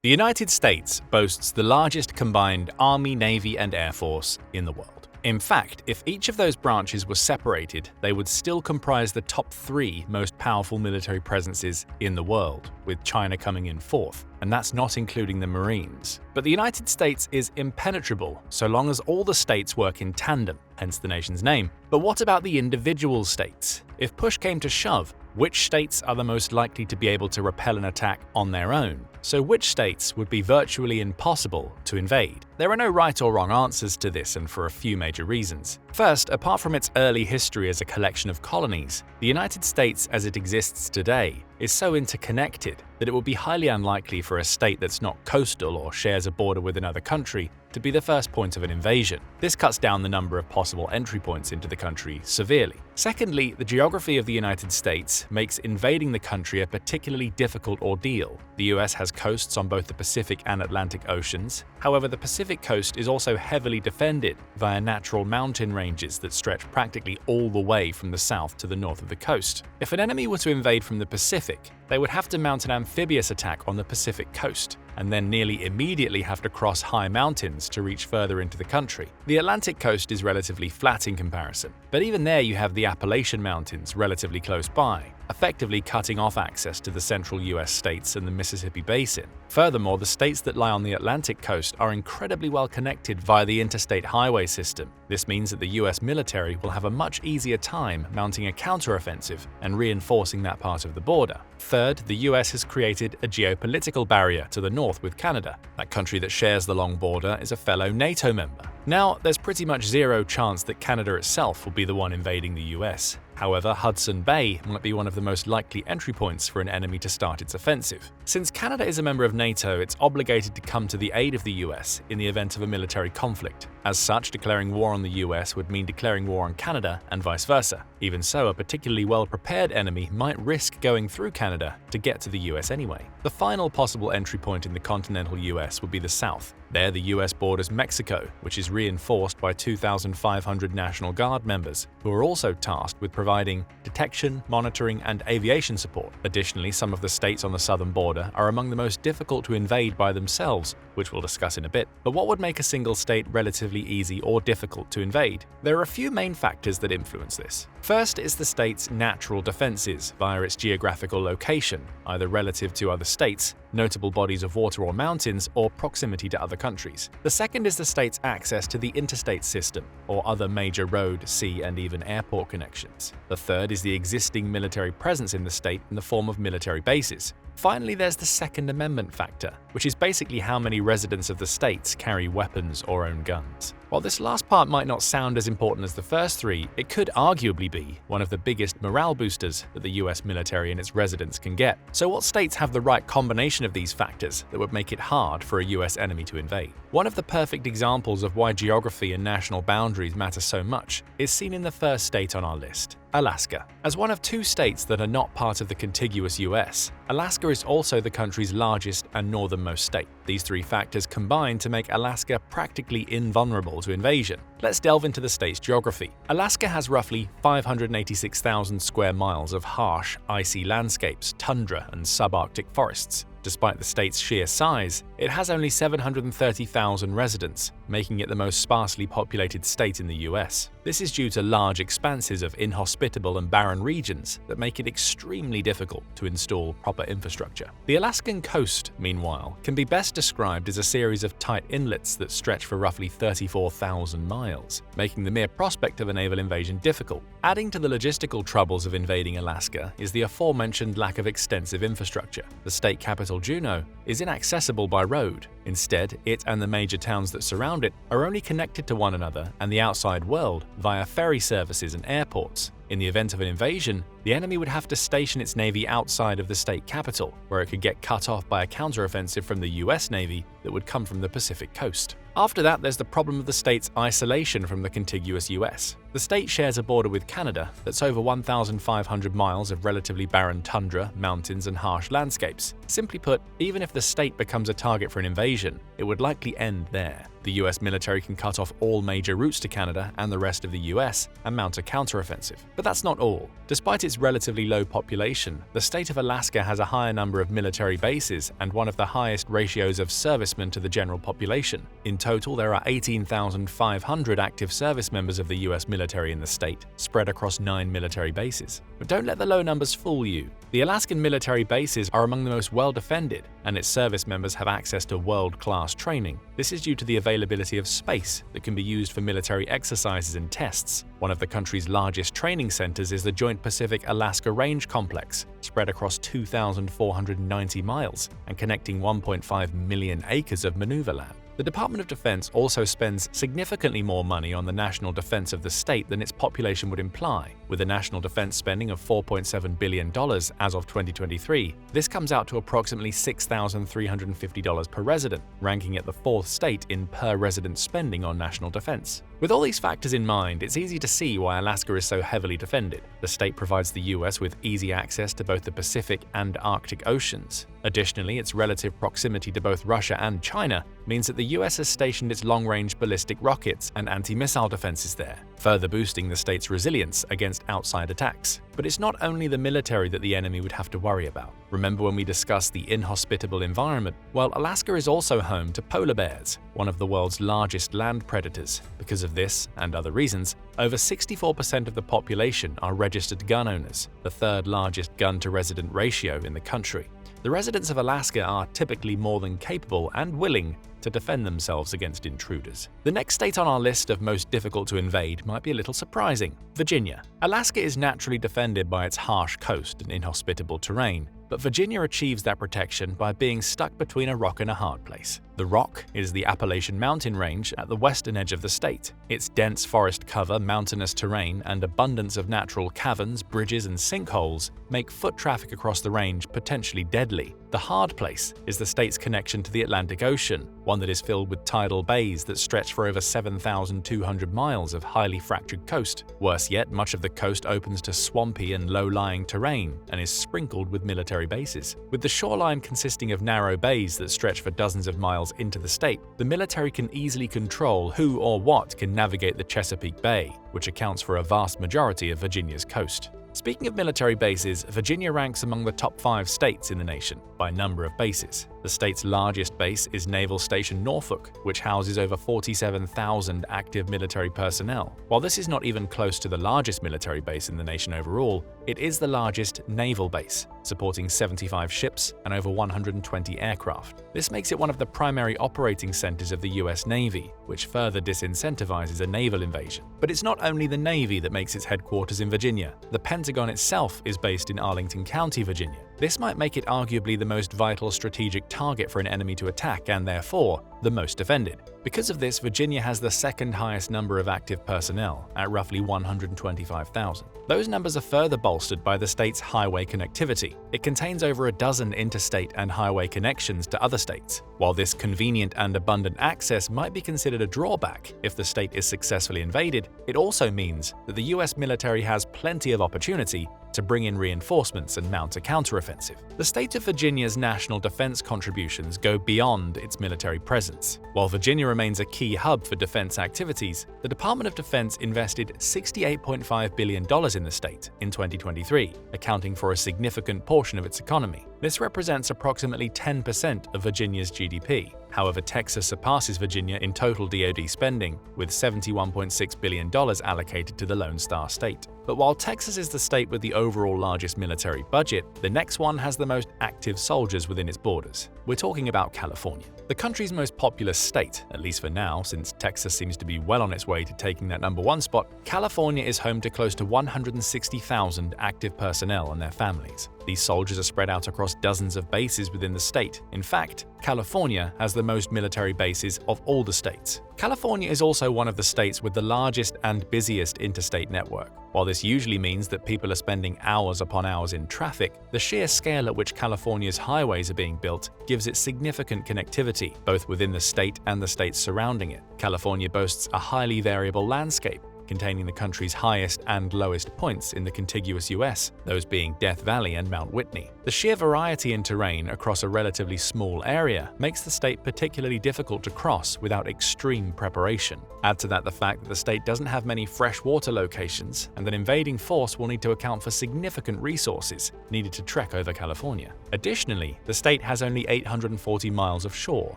The United States boasts the largest combined Army, Navy, and Air Force in the world. In fact, if each of those branches was separated, they would still comprise the top 3 most powerful military presences in the world, with China coming in 4th, and that's not including the Marines. But the United States is impenetrable so long as all the states work in tandem, hence the nation's name. But what about the individual states? If push came to shove, which states are the most likely to be able to repel an attack on their own? So which states would be virtually impossible to invade? There are no right or wrong answers to this, and for a few major reasons. First, apart from its early history as a collection of colonies, the United States as it exists today is so interconnected that it would be highly unlikely for a state that's not coastal or shares a border with another country to be the first point of an invasion. This cuts down the number of possible entry points into the country severely. Secondly, the geography of the United States makes invading the country a particularly difficult ordeal. The US has coasts on both the Pacific and Atlantic Oceans. However, the Pacific coast is also heavily defended via natural mountain ranges that stretch practically all the way from the south to the north of the coast. If an enemy were to invade from the Pacific, they would have to mount an amphibious attack on the Pacific coast, and then nearly immediately have to cross high mountains to reach further into the country. The Atlantic coast is relatively flat in comparison, but even there you have the Appalachian Mountains relatively close by, effectively cutting off access to the central US states and the Mississippi Basin. Furthermore, the states that lie on the Atlantic coast are incredibly well connected via the interstate highway system. This means that the US military will have a much easier time mounting a counteroffensive and reinforcing that part of the border. Third, the US has created a geopolitical barrier to the north with Canada. That country that shares the long border is a fellow NATO member. Now, there's pretty much zero chance that Canada itself will be the one invading the US. However, Hudson Bay might be one of the most likely entry points for an enemy to start its offensive. Since Canada is a member of NATO, it's obligated to come to the aid of the US in the event of a military conflict. As such, declaring war on the US would mean declaring war on Canada and vice versa. Even so, a particularly well-prepared enemy might risk going through Canada to get to the US anyway. The final possible entry point in the continental US would be the south. There, the US borders Mexico, which is reinforced by 2,500 National Guard members, who are also tasked with providing detection, monitoring, and aviation support. Additionally, some of the states on the southern border are among the most difficult to invade by themselves, which we'll discuss in a bit. But what would make a single state relatively easy or difficult to invade? There are a few main factors that influence this. First is the state's natural defenses via its geographical location, either relative to other states, notable bodies of water or mountains, or proximity to other countries. The second is the state's access to the interstate system, or other major road, sea, and even airport connections. The third is the existing military presence in the state in the form of military bases. Finally, there's the Second Amendment factor, which is basically how many residents of the states carry weapons or own guns. While this last part might not sound as important as the first three, it could arguably be one of the biggest morale boosters that the US military and its residents can get. So what states have the right combination of these factors that would make it hard for a US enemy to invade? One of the perfect examples of why geography and national boundaries matter so much is seen in the first state on our list, Alaska. As one of 2 states that are not part of the contiguous US, Alaska is also the country's largest and northernmost state. These 3 factors combine to make Alaska practically invulnerable to invasion. Let's delve into the state's geography. Alaska has roughly 586,000 square miles of harsh, icy landscapes, tundra, and subarctic forests. Despite the state's sheer size, it has only 730,000 residents, making it the most sparsely populated state in the US. This is due to large expanses of inhospitable and barren regions that make it extremely difficult to install proper infrastructure. The Alaskan coast, meanwhile, can be best described as a series of tight inlets that stretch for roughly 34,000 miles, making the mere prospect of a naval invasion difficult. Adding to the logistical troubles of invading Alaska is the aforementioned lack of extensive infrastructure. The state capital, Juneau, is inaccessible by road. Instead, it and the major towns that surround it are only connected to one another and the outside world via ferry services and airports. In the event of an invasion, the enemy would have to station its navy outside of the state capital, where it could get cut off by a counteroffensive from the US Navy that would come from the Pacific coast. After that, there's the problem of the state's isolation from the contiguous US. The The state shares a border with Canada that's over 1,500 miles of relatively barren tundra, mountains, and harsh landscapes. Simply put, even if the state becomes a target for an invasion, it would likely end there. The US military can cut off all major routes to Canada and the rest of the US and mount a counteroffensive. But that's not all. Despite its relatively low population, the state of Alaska has a higher number of military bases and one of the highest ratios of servicemen to the general population. In total, there are 18,500 active service members of the US military in the state, spread across 9 military bases. But don't let the low numbers fool you. The Alaskan military bases are among the most well-defended, and its service members have access to world-class training. This is due to the availability of space that can be used for military exercises and tests. One of the country's largest training centers is the Joint Pacific-Alaska Range Complex, spread across 2,490 miles and connecting 1.5 million acres of maneuver land. The Department of Defense also spends significantly more money on the national defense of the state than its population would imply. With a national defense spending of $4.7 billion as of 2023, this comes out to approximately $6,350 per resident, ranking it the 4th state in per-resident spending on national defense. With all these factors in mind, it's easy to see why Alaska is so heavily defended. The state provides the US with easy access to both the Pacific and Arctic Oceans. Additionally, its relative proximity to both Russia and China means that the US has stationed its long-range ballistic rockets and anti-missile defenses there, further boosting the state's resilience against outside attacks. But it's not only the military that the enemy would have to worry about. Remember when we discussed the inhospitable environment? Well, Alaska is also home to polar bears, one of the world's largest land predators. Because of this, and other reasons, over 64% of the population are registered gun owners, the 3rd largest gun-to-resident ratio in the country. The residents of Alaska are typically more than capable and willing to defend themselves against intruders. The next state on our list of most difficult to invade might be a little surprising: Virginia. Alaska is naturally defended by its harsh coast and inhospitable terrain, but Virginia achieves that protection by being stuck between a rock and a hard place. The rock is the Appalachian Mountain Range at the western edge of the state. Its dense forest cover, mountainous terrain, and abundance of natural caverns, bridges, and sinkholes make foot traffic across the range potentially deadly. The hard place is the state's connection to the Atlantic Ocean, one that is filled with tidal bays that stretch for over 7,200 miles of highly fractured coast. Worse yet, much of the coast opens to swampy and low-lying terrain and is sprinkled with military bases. With the shoreline consisting of narrow bays that stretch for dozens of miles into the state, the military can easily control who or what can navigate the Chesapeake Bay, which accounts for a vast majority of Virginia's coast. Speaking of military bases, Virginia ranks among the top 5 states in the nation by number of bases. The state's largest base is Naval Station Norfolk, which houses over 47,000 active military personnel. While this is not even close to the largest military base in the nation overall, it is the largest naval base, supporting 75 ships and over 120 aircraft. This makes it one of the primary operating centers of the US Navy, which further disincentivizes a naval invasion. But it's not only the Navy that makes its headquarters in Virginia. The Pentagon itself is based in Arlington County, Virginia. This might make it arguably the most vital strategic target for an enemy to attack and therefore the most defended. Because of this, Virginia has the 2nd highest number of active personnel, at roughly 125,000. Those numbers are further bolstered by the state's highway connectivity. It contains over a dozen interstate and highway connections to other states. While this convenient and abundant access might be considered a drawback if the state is successfully invaded, it also means that the US military has plenty of opportunity to bring in reinforcements and mount a counteroffensive. The state of Virginia's national defense contributions go beyond its military presence. While Virginia remains a key hub for defense activities, the Department of Defense invested $68.5 billion in the state in 2023, accounting for a significant portion of its economy. This represents approximately 10% of Virginia's GDP. However, Texas surpasses Virginia in total DoD spending, with $71.6 billion allocated to the Lone Star State. But while Texas is the state with the overall largest military budget, the next one has the most active soldiers within its borders. We're talking about California. The country's most populous state, at least for now, since Texas seems to be well on its way to taking that #1 spot, California is home to close to 160,000 active personnel and their families. These soldiers are spread out across dozens of bases within the state. In fact, California has the most military bases of all the states. California is also one of the states with the largest and busiest interstate network. While this usually means that people are spending hours upon hours in traffic, the sheer scale at which California's highways are being built gives it significant connectivity, both within the state and the states surrounding it. California boasts a highly variable landscape, containing the country's highest and lowest points in the contiguous US, those being Death Valley and Mount Whitney. The sheer variety in terrain across a relatively small area makes the state particularly difficult to cross without extreme preparation. Add to that the fact that the state doesn't have many freshwater locations, and an invading force will need to account for significant resources needed to trek over California. Additionally, the state has only 840 miles of shore,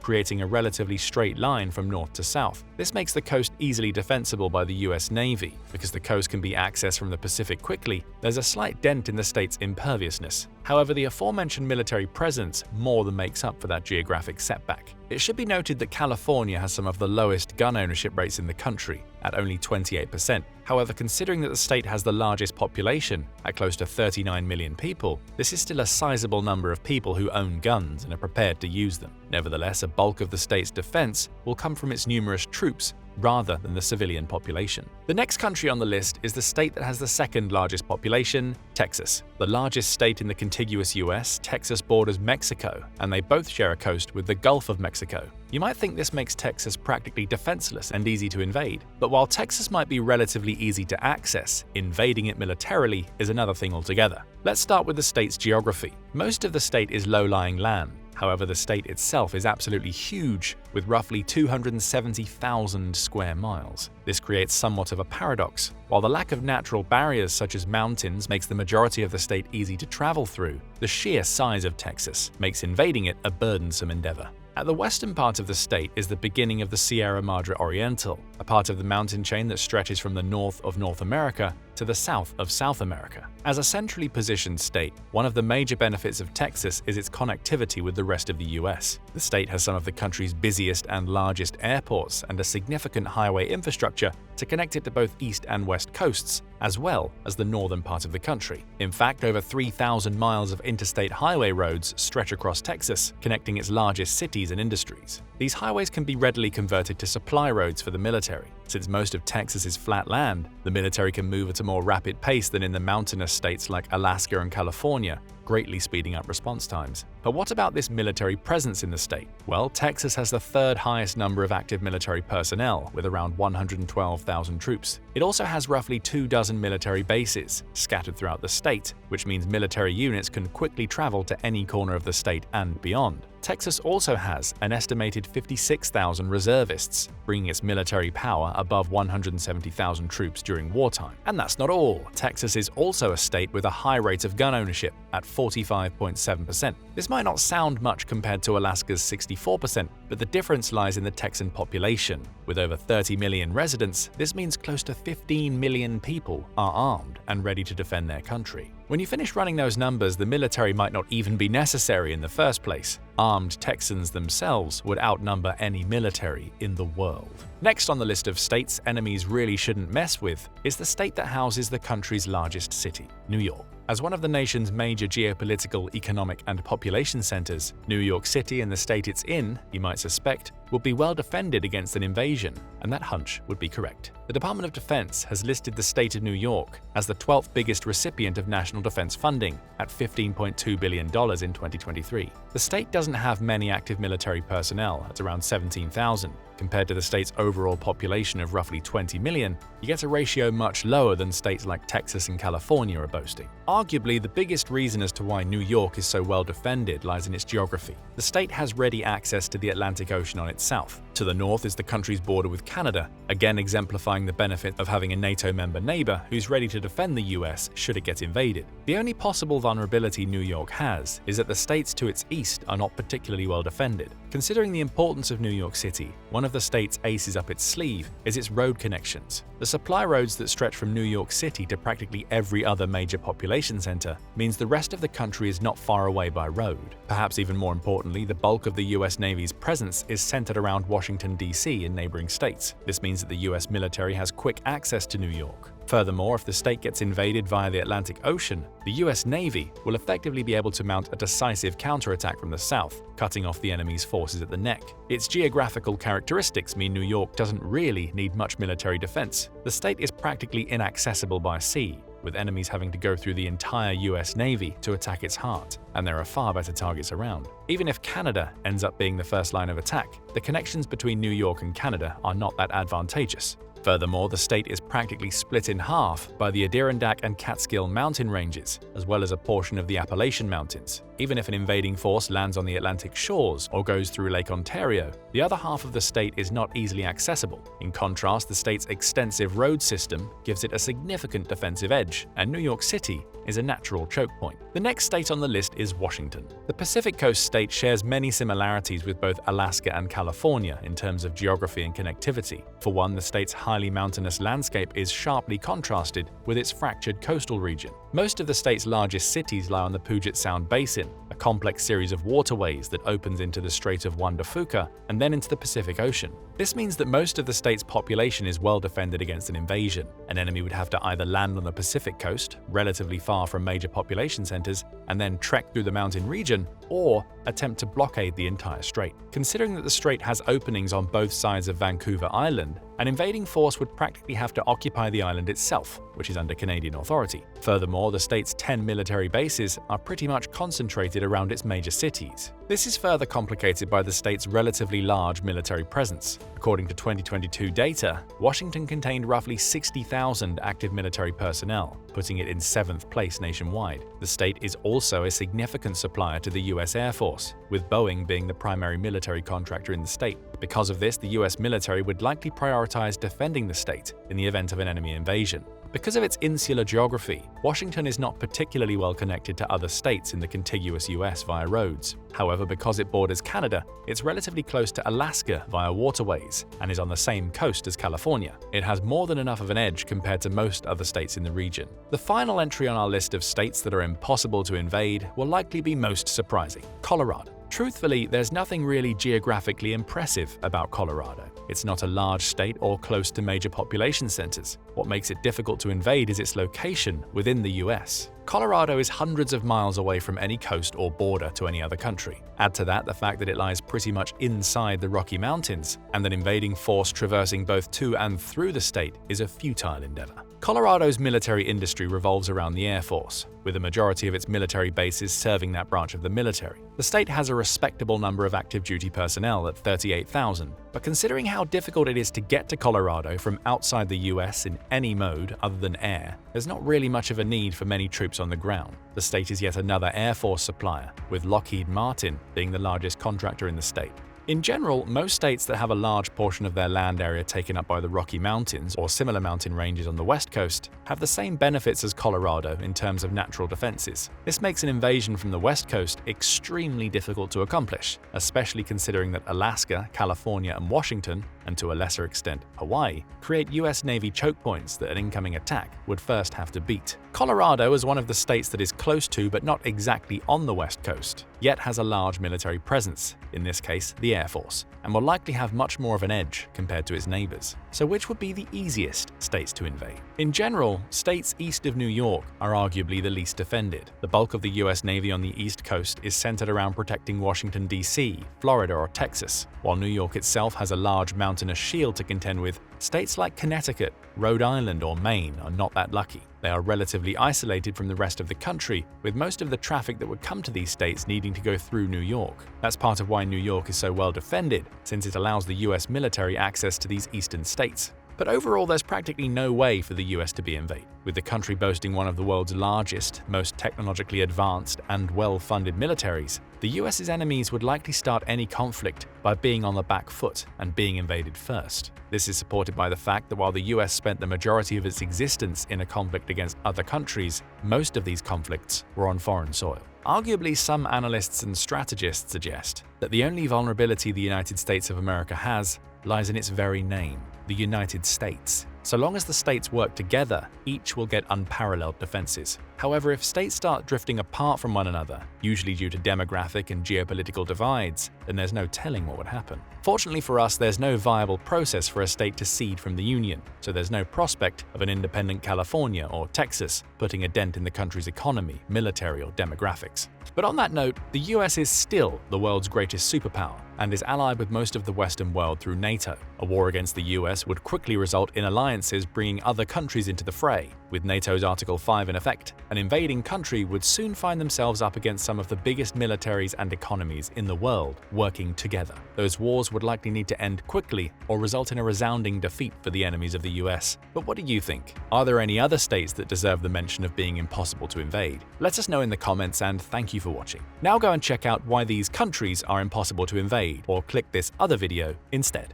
creating a relatively straight line from north to south. This makes the coast easily defensible by the US Navy. Because the coast can be accessed from the Pacific quickly, there's a slight dent in the state's imperviousness. However, the aforementioned military presence more than makes up for that geographic setback. It should be noted that California has some of the lowest gun ownership rates in the country, at only 28%. However, considering that the state has the largest population, at close to 39 million people, this is still a sizable number of people who own guns and are prepared to use them. Nevertheless, a bulk of the state's defense will come from its numerous troops, rather than the civilian population. The next country on the list is the state that has the second largest population, Texas. The largest state in the contiguous US, Texas borders Mexico, and they both share a coast with the Gulf of Mexico. You might think this makes Texas practically defenseless and easy to invade, but while Texas might be relatively easy to access, invading it militarily is another thing altogether. Let's start with the state's geography. Most of the state is low-lying land. However, the state itself is absolutely huge, with roughly 270,000 square miles. This creates somewhat of a paradox. While the lack of natural barriers such as mountains makes the majority of the state easy to travel through, the sheer size of Texas makes invading it a burdensome endeavor. At the western part of the state is the beginning of the Sierra Madre Oriental, a part of the mountain chain that stretches from the north of North America to the south of South America. As a centrally positioned state, one of the major benefits of Texas is its connectivity with the rest of the US. The state has some of the country's busiest and largest airports and a significant highway infrastructure to connect it to both east and west coasts, as well as the northern part of the country. In fact, over 3,000 miles of interstate highway roads stretch across Texas, connecting its largest cities and industries. These highways can be readily converted to supply roads for the military. Since most of Texas is flat land, the military can move at a more rapid pace than in the mountainous states like Alaska and California, greatly speeding up response times. But what about this military presence in the state? Well, Texas has the third highest number of active military personnel, with around 112,000 troops. It also has roughly 24 military bases scattered throughout the state, which means military units can quickly travel to any corner of the state and beyond. Texas also has an estimated 56,000 reservists, bringing its military power above 170,000 troops during wartime. And that's not all. Texas is also a state with a high rate of gun ownership at 45.7%. This might not sound much compared to Alaska's 64%, but the difference lies in the Texan population. With over 30 million residents, this means close to 15 million people are armed and ready to defend their country. When you finish running those numbers, the military might not even be necessary in the first place. Armed Texans themselves would outnumber any military in the world. Next on the list of states enemies really shouldn't mess with is the state that houses the country's largest city, New York. As one of the nation's major geopolitical, economic, and population centers, New York City and the state it's in, you might suspect, would be well defended against an invasion, and that hunch would be correct. The Department of Defense has listed the state of New York as the 12th biggest recipient of national defense funding at $15.2 billion in 2023. The state doesn't have many active military personnel at around 17,000. Compared to the state's overall population of roughly 20 million, you get a ratio much lower than states like Texas and California are boasting. Arguably, the biggest reason as to why New York is so well defended lies in its geography. The state has ready access to the Atlantic Ocean on its south. To the north is the country's border with Canada, again exemplifying the benefit of having a NATO member neighbor who's ready to defend the US should it get invaded. The only possible vulnerability New York has is that the states to its east are not particularly well defended. Considering the importance of New York City, one of the state's aces up its sleeve is its road connections. The supply roads that stretch from New York City to practically every other major population center means the rest of the country is not far away by road. Perhaps even more importantly, the bulk of the US Navy's presence is centered around Washington, D.C. and neighboring states. This means that the US military has quick access to New York. Furthermore, if the state gets invaded via the Atlantic Ocean, the US Navy will effectively be able to mount a decisive counterattack from the south, cutting off the enemy's forces at the neck. Its geographical characteristics mean New York doesn't really need much military defense. The state is practically inaccessible by sea, with enemies having to go through the entire US Navy to attack its heart, and there are far better targets around. Even if Canada ends up being the first line of attack, the connections between New York and Canada are not that advantageous. Furthermore, the state is practically split in half by the Adirondack and Catskill mountain ranges, as well as a portion of the Appalachian Mountains. Even if an invading force lands on the Atlantic shores or goes through Lake Ontario, the other half of the state is not easily accessible. In contrast, the state's extensive road system gives it a significant defensive edge, and New York City is a natural choke point. The next state on the list is Washington. The Pacific Coast state shares many similarities with both Alaska and California in terms of geography and connectivity. For one, the state's highly mountainous landscape is sharply contrasted with its fractured coastal region. Most of the state's largest cities lie on the Puget Sound Basin, a complex series of waterways that opens into the Strait of Juan de Fuca and then into the Pacific Ocean. This means that most of the state's population is well defended against an invasion. An enemy would have to either land on the Pacific coast, relatively far from major population centers, and then trek through the mountain region, or attempt to blockade the entire strait. Considering that the strait has openings on both sides of Vancouver Island, an invading force would practically have to occupy the island itself, which is under Canadian authority. Furthermore, the state's 10 military bases are pretty much concentrated around its major cities. This is further complicated by the state's relatively large military presence. According to 2022 data, Washington contained roughly 60,000 active military personnel, putting it in 7th place nationwide. The state is also a significant supplier to the US Air Force, with Boeing being the primary military contractor in the state. Because of this, the US military would likely prioritize defending the state in the event of an enemy invasion. Because of its insular geography, Washington is not particularly well connected to other states in the contiguous US via roads. However, because it borders Canada, it's relatively close to Alaska via waterways and is on the same coast as California. It has more than enough of an edge compared to most other states in the region. The final entry on our list of states that are impossible to invade will likely be most surprising: Colorado. Truthfully, there's nothing really geographically impressive about Colorado. It's not a large state or close to major population centers. What makes it difficult to invade is its location within the US. Colorado is hundreds of miles away from any coast or border to any other country. Add to that the fact that it lies pretty much inside the Rocky Mountains, and an invading force traversing both to and through the state is a futile endeavor. Colorado's military industry revolves around the Air Force, with a majority of its military bases serving that branch of the military. The state has a respectable number of active duty personnel at 38,000, but considering how difficult it is to get to Colorado from outside the US in any mode other than air, there's not really much of a need for many troops on the ground. The state is yet another Air Force supplier, with Lockheed Martin being the largest contractor in the state. In general, most states that have a large portion of their land area taken up by the Rocky Mountains or similar mountain ranges on the west coast have the same benefits as Colorado in terms of natural defenses. This makes an invasion from the west coast extremely difficult to accomplish, especially considering that Alaska, California, and Washington, and to a lesser extent Hawaii, create US Navy choke points that an incoming attack would first have to beat. Colorado is one of the states that is close to but not exactly on the west coast, yet has a large military presence, in this case the Air Force, and will likely have much more of an edge compared to its neighbors. So which would be the easiest states to invade? In general, states east of New York are arguably the least defended. The bulk of the US Navy on the East Coast is centered around protecting Washington, D.C., Florida, or Texas. While New York itself has a large mountainous shield to contend with, states like Connecticut, Rhode Island, or Maine are not that lucky. They are relatively isolated from the rest of the country, with most of the traffic that would come to these states needing to go through New York. That's part of why New York is so well defended, since it allows the US military access to these eastern states. But overall, there's practically no way for the US to be invaded. With the country boasting one of the world's largest, most technologically advanced, and well-funded militaries, the US's enemies would likely start any conflict by being on the back foot and being invaded first. This is supported by the fact that while the US spent the majority of its existence in a conflict against other countries, most of these conflicts were on foreign soil. Arguably, some analysts and strategists suggest that the only vulnerability the United States of America has lies in its very name, the United States. So long as the states work together, each will get unparalleled defenses. However, if states start drifting apart from one another, usually due to demographic and geopolitical divides, then there's no telling what would happen. Fortunately for us, there's no viable process for a state to cede from the Union, so there's no prospect of an independent California or Texas putting a dent in the country's economy, military, or demographics. But on that note, the US is still the world's greatest superpower and is allied with most of the Western world through NATO. A war against the US would quickly result in alliances alliances bringing other countries into the fray. With NATO's Article 5 in effect, an invading country would soon find themselves up against some of the biggest militaries and economies in the world working together. Those wars would likely need to end quickly or result in a resounding defeat for the enemies of the US. But what do you think? Are there any other states that deserve the mention of being impossible to invade? Let us know in the comments, and thank you for watching. Now go and check out why these countries are impossible to invade, or click this other video instead.